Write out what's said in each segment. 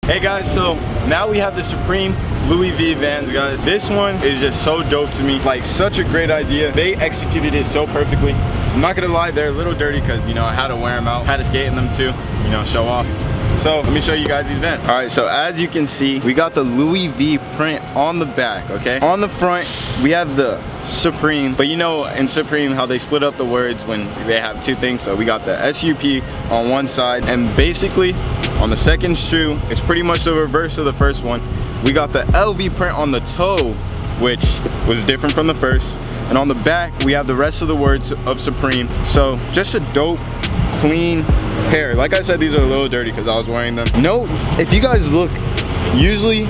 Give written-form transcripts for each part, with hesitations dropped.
Hey guys, so now we have the Supreme Louis V Vans, guys. This one is just so dope to me. Like, such a great idea. They executed it so perfectly. I'm not gonna lie, they're a little dirty because, you know, I had to wear them out. Had to skate in them too, you know, show off. So let me show you guys these Vans. All right, so as you can see, we got the Louis V print on the back, okay? On the front, we have the Supreme, but you know in Supreme how they split up the words when they have two things. So we got the SUP on one side, and basically on the second shoe, it's pretty much the reverse of the first one. We got the LV print on the toe, which was different from the first. And on the back, we have the rest of the words of Supreme. So just a dope, clean pair. Like I said, these are a little dirty because I was wearing them. Note, if you guys look, usually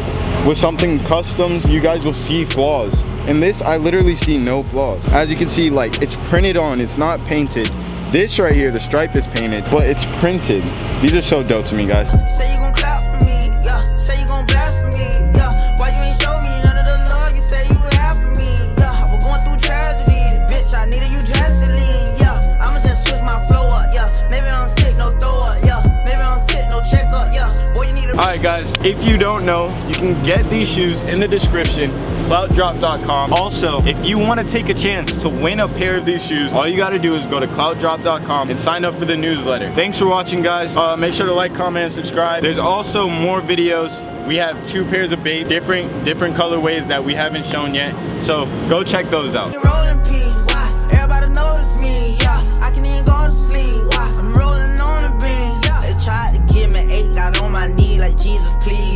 with something customs, you guys will see flaws. In this, I literally see no flaws. As you can see, like, it's printed on, it's not painted. This right here, the stripe is painted, but it's printed. These are so dope to me, guys. Say you gon' clap for me, yeah. Say you gon' blast for me, yeah. Why you ain't show me none of the love you say you would have for me, yeah. I was going through tragedy, bitch, I needed you drastically, yeah. I'ma just switch my flow up, yeah. Maybe I'm sick, no throw up, yeah. Maybe I'm sick, no check up, yeah. Boy, you need a... Alright guys, if you don't know, you can get these shoes in the description, cloutdrop.com. Also, if you want to take a chance to win a pair of these shoes, all you got to do is go to cloutdrop.com and sign up for the newsletter. Thanks for watching, guys. Make sure to like, comment, and subscribe. There's also more videos. We have 2 pairs of Bape, different colorways that we haven't shown yet. So go check those out. Rolling P, why? Everybody notice me, yeah. I can even go to sleep, why? I'm rolling on the beam, yeah. They tried to give me 8, got on my knee like Jesus, please.